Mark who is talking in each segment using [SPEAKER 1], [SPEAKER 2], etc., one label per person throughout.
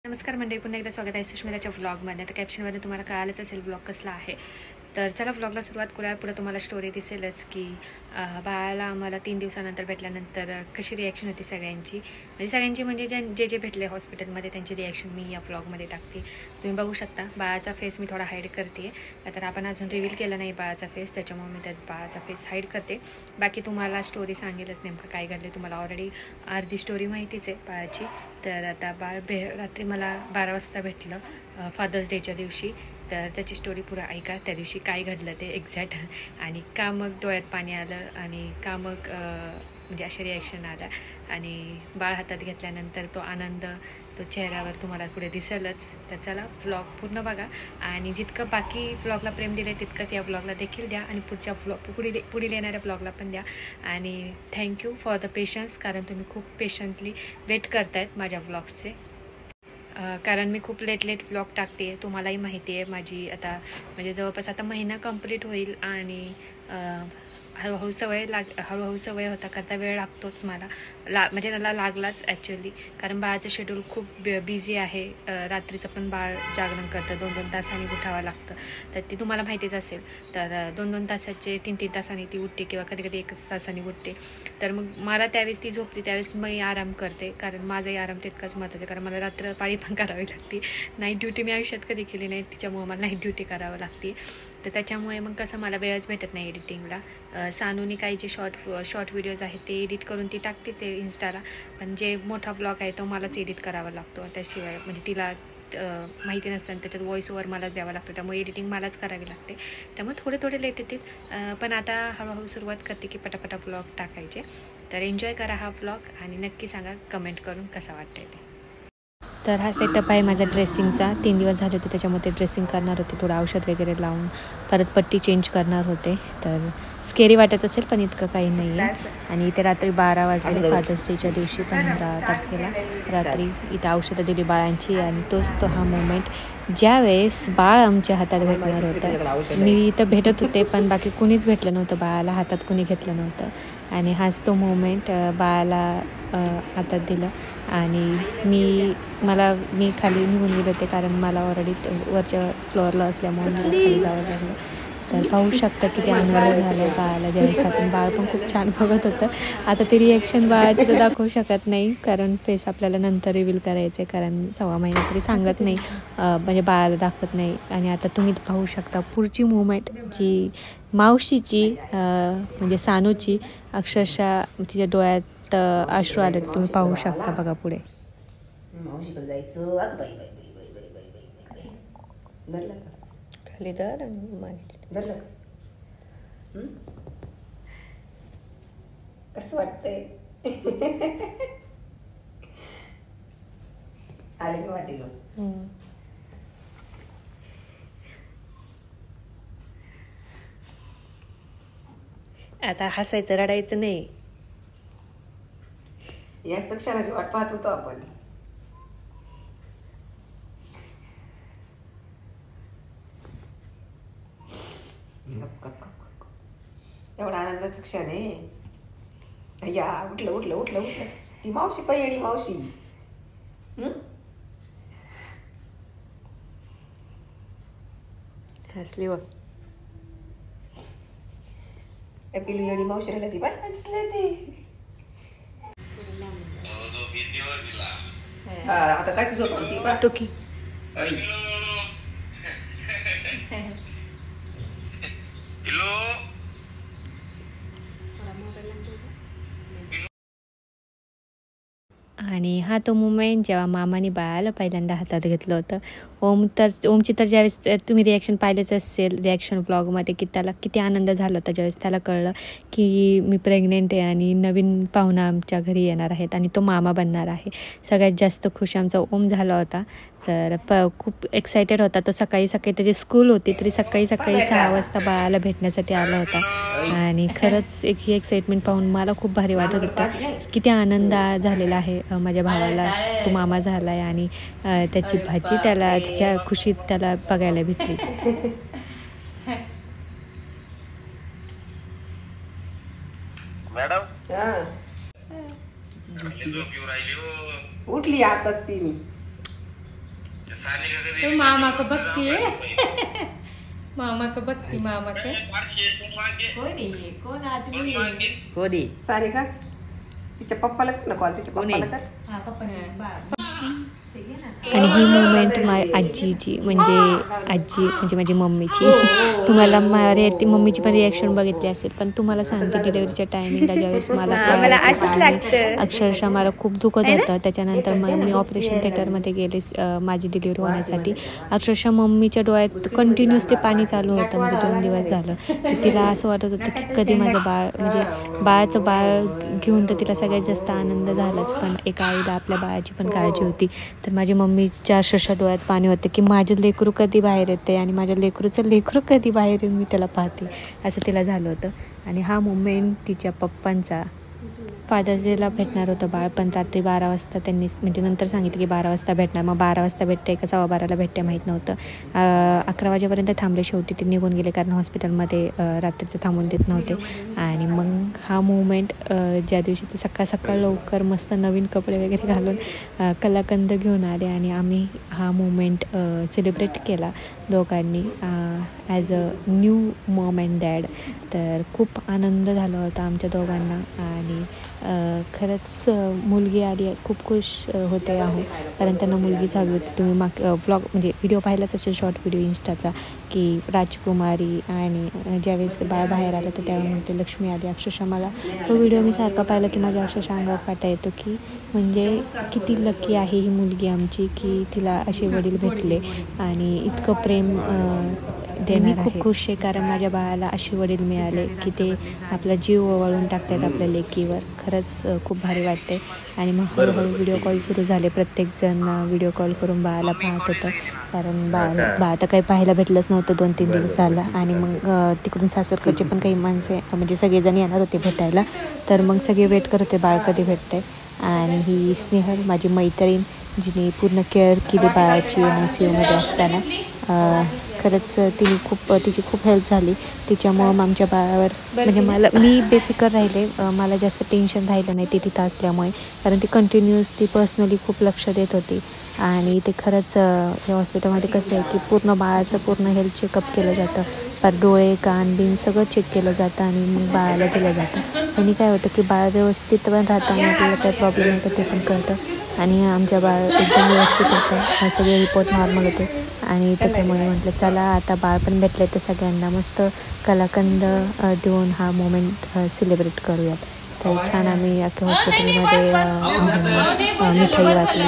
[SPEAKER 1] नमस्कार मंडळी, पुन्हा एकदा स्वागत आहे सुष्मिताच्या व्लॉगमध्ये. आता कॅप्शनवरून तुम्हाला कळालंच असेल व्लॉग कसला आहे. तर चला व्लॉगला सुरुवात करूया. पुढे तुम्हाला स्टोरी दिसेलच की बाळाला आम्हाला 3 दिवसानंतर भेटल्यानंतर कशी रिॲक्शन होती सगळ्यांची. म्हणजे जे भेटले हॉस्पिटलमध्ये त्यांची रिॲक्शन मी या व्लॉगमध्ये टाकते. तुम्ही बघू शकता. बाळाचा फेस मी थोडा हाईड करते, तर आपण अजून रिव्हील केला नाही बाळाचा फेस, त्याच्यामुळे मी त्यात बाळाचा फेस हाईड करते. बाकी तुम्हाला स्टोरी सांगेलच नेमकं काय घडले. तुम्हाला ऑलरेडी अर्धी स्टोरी माहितीच आहे बाळाची. तर आता बाळ रात्री मला 12 वाजता भेटलं फादर्स डेच्या दिवशी. तर त्याची स्टोरी पुरं ऐका, त्या दिवशी काय घडलं ते एक्झॅक्ट, आणि का मग डोळ्यात पाणी आलं आणि का मग म्हणजे अशा रिॲक्शन आल्या. आणि बाळ हातात घेतल्यानंतर तो आनंद तो चेहऱ्यावर तुम्हाला पुढे दिसेलच. तर चला व्लॉग पूर्ण बघा, आणि जितकं बाकी व्लॉगला प्रेम दिलं आहे तितकंच या व्लॉगला देखील द्या, आणि पुढील येणाऱ्या व्लॉगला पण द्या. आणि थँक्यू फॉर द पेशन्स, कारण तुम्ही खूप पेशंटली वेट करतायत माझ्या व्लॉग्सचे. कारण मी खूप लेट व्लॉग टाकते. तुम्हालाही माहिती आहे माझी आता म्हणजे जवळपास आता महिना कंप्लीट होईल, आणि हळूहळू सवय होता करता वेळ लागतोच मला. म्हणजे त्याला लागलाच ॲक्च्युली, कारण बाळाचं शेड्यूल खूप बिझी आहे. रात्रीचं पण बाळ जागरण करतं, 2-2 तासांनी उठावं लागतं. तर ती तुम्हाला माहितीच असेल. तर 2-2 तासाचे 3-3 तासांनी ती उठते, किंवा कधी 1 तासांनी उठते. तर मग मला त्यावेळेस ती झोपते, त्यावेळेस मी आराम करते, कारण माझाही आराम तितकाच महत्त्वाचा आहे. कारण मला रात्र पाळी पण करावी लागते. नाईट ड्युटी मी आयुष्यात कधी केली नाही, तिच्यामुळे मला नाईट ड्युटी करावं लागते. तर त्याच्यामुळे मग कसं मला वेळच भेटत नाही एडिटिंगला. सानूनी काही जे शॉर्ट व्हिडिओज आहेत ते एडिट करून ती टाकतेच आहे इंस्टाला, पण जे मोठा ब्लॉग आहे तो मलाच एडिट करावा लागतो. त्याशिवाय म्हणजे तिला माहिती नसतं, त्याच्यात व्हॉइस ओव्हर मलाच द्यावा लागतो, त्यामुळे एडिटिंग मलाच करावी लागते. त्यामुळे थोडे लेट येतील, पण आता हळूहळू सुरुवात करते की पटापटा ब्लॉग टाकायचे. तर एन्जॉय करा हा ब्लॉग, आणि नक्की सांगा कमेंट करून कसा वाटतंय ते. तर हा सेटअप आहे माझा ड्रेसिंगचा. 3 दिवस झाले होते, त्याच्यामध्ये ड्रेसिंग करणार होते, थोडं औषध वगैरे लावून परत पट्टी चेंज करणार होते. तर स्केरी वाटत असेल, पण इतकं काही नाही आहे. आणि इथे रात्री 12 वाजले फादर्स डेच्या दिवशी 15 तारखेला रात्री इथं औषधं दिली बाळांची. आणि तो हा मोमेंट ज्यावेळेस बाळ आमच्या हातात भेटणार होतं. मी इथं भेटत होते, पण बाकी कुणीच भेटलं नव्हतं, बाळाला हातात कुणी घेतलं नव्हतं. आणि हाच तो मोमेंट बाळाला हातात दिलं. आणि मी खाली निघून गेले होते, कारण मला ऑलरेडी वरच्या फ्लोअरला असल्यामुळे मला खाली जावं लागलं. तर पाहू शकता किती आनंद झाला बाळाला ज्यावेळेस हातून. बाळ पण खूप छान बघत होतं. आता ते रिॲक्शन बाळाची तर दाखवू शकत नाही, कारण फेस आपल्याला नंतर रिव्हील करायचं आहे, कारण 6 महिना तरी सांगत नाही, म्हणजे बाळाला दाखवत नाही. आणि आता तुम्ही पाहू शकता पुढची मुवमेंट जी मावशीची म्हणजे सानूची, अक्षरशः तिच्या डोळ्यात अश्रू आले. तुम्ही पाहू शकता बघा पुढे.
[SPEAKER 2] मावशीकडे जायचं. अगं बाई बाई बाई बाई बाई बाई बाई बाई धरलं का?
[SPEAKER 1] खाली धर आणि माने
[SPEAKER 2] धरलं का? कसं वाटतंय? आले का वाटे ग?
[SPEAKER 1] आता हसायचं, रडायचं नाही.
[SPEAKER 2] याच तर क्षणाची वाट पाहत होतो आपण. गप गप गप गप. एवढा आनंदाचं क्षण आहे. या उठलं. ती मावशी पहिली मावशी.
[SPEAKER 1] हसली बघ.
[SPEAKER 2] पिलू येडी मावशी राहिली ती. बाय हसले ती. आता काय झोप होती बा
[SPEAKER 1] तो की आणि हा तो मुमेंट जेव्हा मामाने बाळाला पहिल्यांदा हातात घेतलं होतं. ओमची तर ज्यावेळेस तुम्ही रिॲक्शन पाहिलेच असेल रिॲक्शन ब्लॉगमध्ये, की त्याला किती आनंद झाला होता ज्यावेळेस त्याला कळलं की मी प्रेग्नेंट आहे आणि नवीन पाहुणा आमच्या घरी येणार आहेत आणि तो मामा बनणार आहे. सगळ्यात जास्त खुश आमचा ओम झाला होता. तर खूप एक्सायटेड होता तो. सकाळी त्याची स्कूल होती, तरी सकाळी 6 वाजता बाळाला भेटण्यासाठी आला होता. आणि खरंच ही एक्साइटमेंट पाहून मला खूप भारी वाटत होतं. किती आनंद झालेला आहे माझ्या भावाला, तो मामा झाला आहे. आणि त्याची भाजी त्याच्या खुशीत त्याला बघायला भेटली.
[SPEAKER 2] उठली आताच ती.
[SPEAKER 1] तो मामा को भक्ति है मामा को भक्ति मामा को
[SPEAKER 2] कोणी सारिका तिच्या पप्पाला कर ना कॉल तिच्या पप्पाला कर
[SPEAKER 1] आणि ही मुवमेंट आजीची म्हणजे माझी मम्मीची तुम्हाला ती मम्मीची पण रिॲक्शन बघितली असेल पण तुम्हाला सांगते डिलिव्हरीच्या टायमिंगला ज्यावेळेस मला अक्षरशः मला खूप दुखत होतं त्याच्यानंतर मी ऑपरेशन थिएटरमध्ये गेले माझी डिलिव्हरी होण्यासाठी अक्षरशः मम्मीच्या डोळ्यात कंटिन्युअसली पाणी चालू होतं म्हणजे 2 दिवस झालं तिला असं वाटत होतं की कधी माझं बाळ म्हणजे बाळाचं बाळ घेऊन तर तिला सगळ्यात जास्त आनंद झालाच पण एका आईला आपल्या बाळाची पण काळजी होती तर माझी मम्मीच्या अक्षरशः डोळ्यात पाणी होतं की माझं लेकरू कधी बाहेर येते आणि माझ्या लेकरू कधी बाहेर येऊन मी त्याला पाहते असं तिला झालं होतं आणि हा मुवमेंट तिच्या पप्पांचा फादर्स डेला भेटणार होतं बाळ पण रात्री 12 वाजता त्यांनी म्हणजे नंतर सांगितलं की 12 वाजता भेटणार मग 12 वाजता भेटते का 12:15ला भेटते माहीत नव्हतं 11 वाजेपर्यंत थांबले शेवटी ते निघून गेले कारण हॉस्पिटलमध्ये रात्रीचं थांबून देत नव्हते आणि मग हा मुवमेंट ज्या दिवशी ते सकाळ लवकर मस्त नवीन कपडे वगैरे घालून कलाकंद घेऊन आले आणि आम्ही हा मुवमेंट सेलिब्रेट केला दोघांनी as a new Maugham and dad तर खूप आनंद झाला होता आमच्या दोघांना आणि खरंच मुलगी आली खूप खुश होते आहो कारण त्यांना मुलगी झाली होती तुम्ही व्लॉग म्हणजे व्हिडिओ पाहिलाच असेल शॉर्ट व्हिडिओ इंस्टाचा की राजकुमारी आणि ज्यावेळेस बाळ बाहेर आलं तर त्यावेळी म्हटले लक्ष्मी आली अक्षरशः मला तो व्हिडिओ मी सारखा पाहिला की माझ्या अक्षरशः अंगावर काटा येतो की म्हणजे किती लकी आहे ही मुलगी आमची की तिला असे वडील भेटले आणि इतकं प्रेम देणार खूप खुश आहे कारण माझ्या बाळाला असे वडील मिळाले की ते आपला जीव ओवाळून टाकतात आपल्या लेकीवर खरंच खूप भारी वाटते आणि मग हळूहळू व्हिडिओ कॉल सुरू झाले प्रत्येकजण व्हिडिओ कॉल करून बाळाला पाहत होतं कारण बाळ तर काही पाहायला भेटलंच नव्हतं 2-3 दिवस झाला आणि मग तिकडून सासरकडचे पण काही माणसे म्हणजे सगळेजण येणार होते भेटायला तर मग सगळे वेट करत होते बाळ कधी भेटते आणि ही स्नेहल माझी मैत्रीण जिने पूर्ण केअर केली बाळाची ICUमध्ये असताना खरंच तिची खूप हेल्प झाली तिच्यामुळं आमच्या बाळावर म्हणजे मी बेफिकर राहिले मला जास्त टेन्शन राहिलं नाही ती तिथं असल्यामुळे कारण ती कंटिन्युअसली पर्सनली खूप लक्ष देत होती आणि ते खरंच या हॉस्पिटलमध्ये कसं आहे की पूर्ण बाळाचं पूर्ण हेल्थ चेकअप केलं जातं पर डोळे कान बिन सगळं चेक केलं जातं आणि मग बाळाला दिलं जातं आणि काय होतं की बाळ व्यवस्थित पण राहताना आपल्याला काय प्रॉब्लेम होतं ते पण कळतं आणि आमच्या बाळ एकदम व्यवस्थित होतं सगळे रिपोर्ट नॉर्मल होते आणि त्याच्यामुळे म्हटलं चला आता बाळ पण भेटलं तर सगळ्यांना मस्त कलाकंद देऊन हा मोमेंट सेलिब्रेट करूयात तर छान आम्ही अख्ख्या हॉस्पिटलमध्ये मिठाई वाटली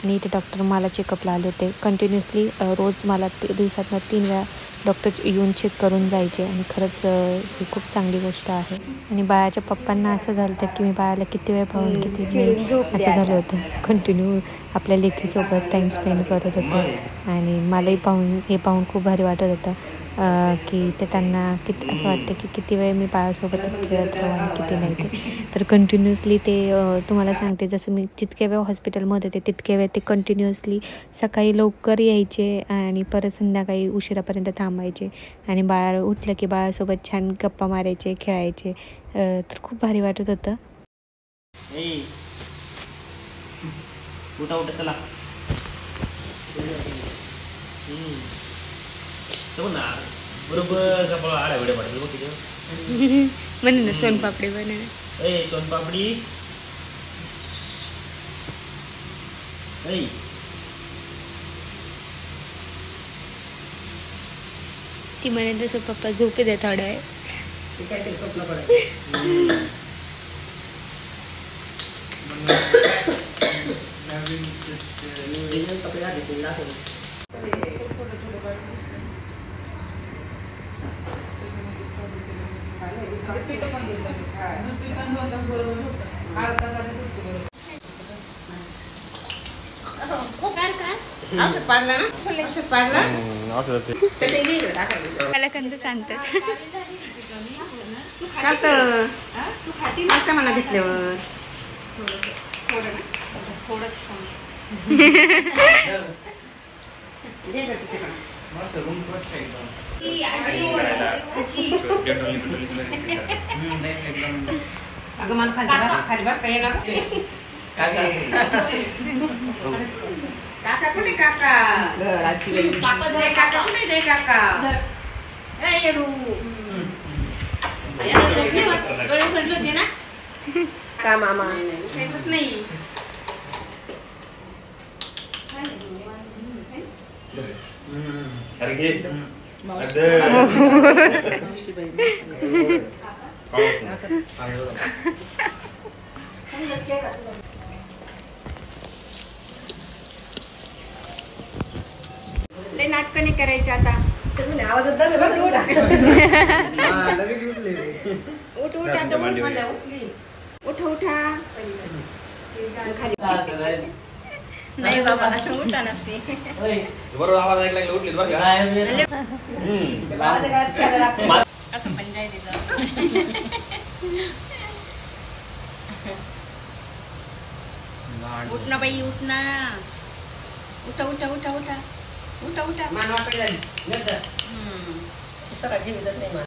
[SPEAKER 1] आणि इथे डॉक्टर मला चेकअपला आले होते कंटिन्युअसली रोज मला दिवसातनं 3 वेळा डॉक्टर येऊन चेक करून जायचे आणि खरंच ही खूप चांगली गोष्ट आहे आणि बाळाच्या पप्पांना असं झालं होतं की मी बाळाला किती वेळ पाहून किती नाही असं झालं होतं कंटिन्यू आपल्या लेकीसोबत टाईम स्पेंड करत होते आणि मलाही पाहून खूप भारी वाटत होतं की ते त्यांना किती असं वाटतं की किती वेळ मी बाळासोबतच खेळत राहू आणि किती नाही ते तर कंटिन्युअसली ते तुम्हाला सांगते जसं मी जितके वेळ हॉस्पिटलमध्ये होते तितके वेळ ते कंटिन्युअसली सकाळी लवकर यायचे आणि परत संध्याकाळी उशिरापर्यंत थांबायचे आणि बाळ उठलं की बाळासोबत छान गप्पा मारायचे खेळायचे तर खूप भारी वाटत होतं
[SPEAKER 3] चला बरोबर कपाळ आडा वेडे पडते बघ किती
[SPEAKER 1] म्हणे ना सोनपापडी बने
[SPEAKER 3] ए सोनपापडी ए
[SPEAKER 1] ती म्हणे तसं पप्पा झोपे दे थोडा वेळ
[SPEAKER 2] काहीतरी स्वप्न पडायचं कपडे घातले दाखवले औषध पाजला ना औषध पाजला
[SPEAKER 1] कलाकंद सांगतात
[SPEAKER 2] का मला घेतल्यावर
[SPEAKER 3] मस्त रूम स्वच्छ एकदम.
[SPEAKER 2] अगं मला खाली बस काय ना काका कुठे काका काका कुठे दे काका का मामा नाही
[SPEAKER 3] अरे घे.
[SPEAKER 2] लय नाटक नाही करायचे आता आवाजात उठ उठ आता उठ उठा नाही बाबा उठा नसते
[SPEAKER 3] बरोबर आवाज ऐकला की उठली बरं का.
[SPEAKER 2] असं पण जाय तिथं उठ ना बाई उठ ना उठा उठा उठा उठा उठा उठा मानवाकडे झाली सगळं जीवितच नाही मान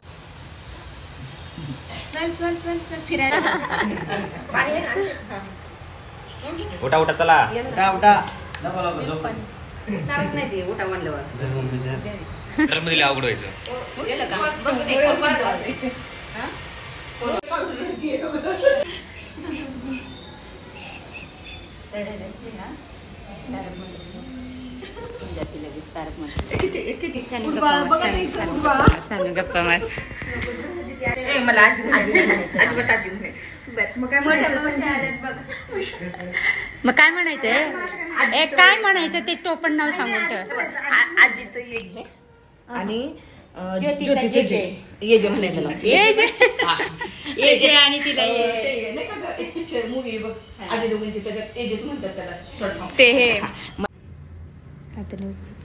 [SPEAKER 2] चल चल चल चल फिरायला
[SPEAKER 3] उठा उठा चला.
[SPEAKER 2] नावच नाही ते उठा म्हणल्यावर
[SPEAKER 3] मध्ये अवघड व्हायचं.
[SPEAKER 1] गप्पा मार.
[SPEAKER 2] मला अजिबात आजी
[SPEAKER 1] मग काय म्हणायचं काय म्हणायचं ते टोपण नाव सांगून ठेव.
[SPEAKER 2] आजीचं ये घे आणि ज्योतीचं जे ये जे म्हणायचं
[SPEAKER 1] आणि तिला
[SPEAKER 2] मूवी बघ आजी दोघांची त्याच्यात एजेस म्हणतात त्याला
[SPEAKER 1] ते हे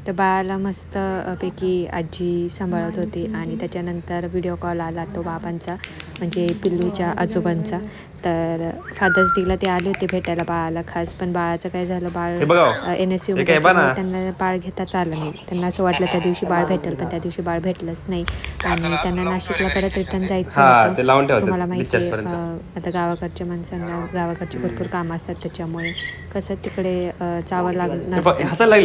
[SPEAKER 1] तर बाळाला मस्त पैकी आजी सांभाळत होती आणि त्याच्यानंतर व्हिडिओ कॉल आला तो बाबांचा म्हणजे पिल्लूच्या आजोबांचा. तर फादर्स डेला ते आले होते भेटायला बाळाला खास. पण बाळाचं काय झालं बाळ NSU मध्ये त्यांना बाळ घेताच आलं नाही. त्यांना असं वाटलं त्या दिवशी बाळ भेटेल पण त्या दिवशी बाळ भेटलंच नाही आणि त्यांना नाशिकला परत रिटर्न जायचं होतं. तुम्हाला माहिती आहे आता गावाकडच्या माणसांना गावाकडची भरपूर कामं असतात त्याच्यामुळे कसं तिकडे जावं लागणार.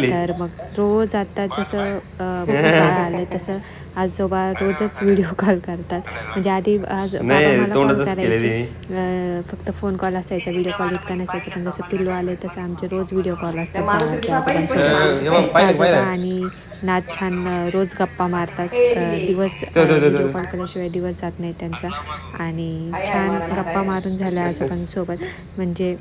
[SPEAKER 1] तर मग रोज आता जसं बाळ आलं तसं आजोबा रोजच व्हिडिओ कॉल करतात. म्हणजे आधी आज बाबा मला कॉल करायचे फक्त फोन कॉल असायचा व्हिडिओ कॉल इतका नसायचा. पण जसं पिल्लू आले तसं आमचे रोज व्हिडिओ कॉल असतात आणि नाच छान रोज गप्पा मारतात. दिवस व्हिडिओ कॉल केल्याशिवाय दिवस जात नाही त्यांचा आणि छान गप्पा मारून झाल्या आजोबांसोबत. म्हणजे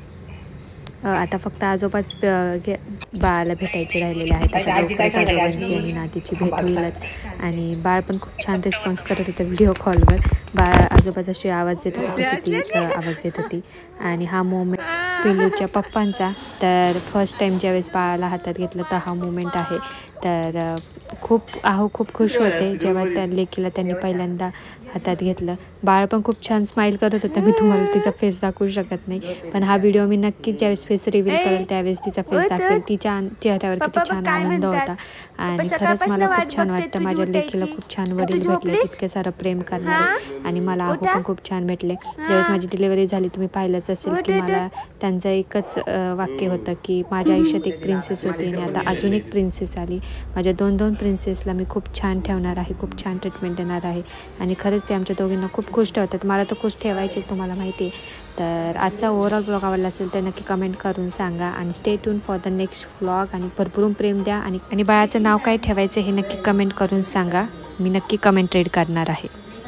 [SPEAKER 1] आता फक्त आजोबाच बाळाला भेटायचे राहिलेले आहेत. आता लवकरच आजोबांची आणि नातीची भेट होईलच आणि बाळ पण खूप छान रिस्पॉन्स करत होतं व्हिडिओ कॉलवर. बाळ आजोबा जशी आवाज देत होती तशी ती आवाज देत होती. आणि हा मोमेंट पिल्लूच्या पप्पांचा तर फर्स्ट टाईम ज्यावेळेस बाळाला हातात घेतलं तर हा मोमेंट आहे. तर खूप खुश होते जेव्हा त्या लेकीला त्यांनी पहिल्यांदा हातात घेतलं. बाळ पण खूप छान स्माईल करत होता. मी तुम्हाला तिचा फेस दाखवू शकत नाही पण हा व्हिडिओ मी नक्कीच ज्यावेळेस फेस रिव्हील करेल त्यावेळेस तिचा फेस दाखवेल. तिच्या चेहऱ्यावर किती छान आनंद होता आणि खरंच मला खूप छान वाटतं. माझ्या लेकीला खूप छान वडील भेटले तितके सारं प्रेम करणारे आणि मला आहो पण खूप छान भेटले. ज्यावेळेस माझी डिलिव्हरी झाली तुम्ही पाहिलंच असेल की मला त्यांचं एकच वाक्य होतं की माझ्या आयुष्यात एक प्रिन्सेस होती आणि आता अजून एक प्रिन्सेस आली. माझ्या दोन प्रिन्सेसला मी खूप छान ठेवणार आहे खूप छान ट्रीटमेंट देणार आहे आणि खरंच ते आमच्या दोघींना खूप खुश ठेवतात. मला तर खुश ठेवायचे तुम्हाला माहिती आहे. तर आजचा ओव्हरऑल ब्लॉग आवडला असेल तर नक्की कमेंट करून सांगा आणि stay tune for the next vlog आणि भरभरून प्रेम द्या आणि बाळाचं नाव काय ठेवायचं हे नक्की कमेंट करून सांगा. मी नक्की कमेंट रीड करणार आहे.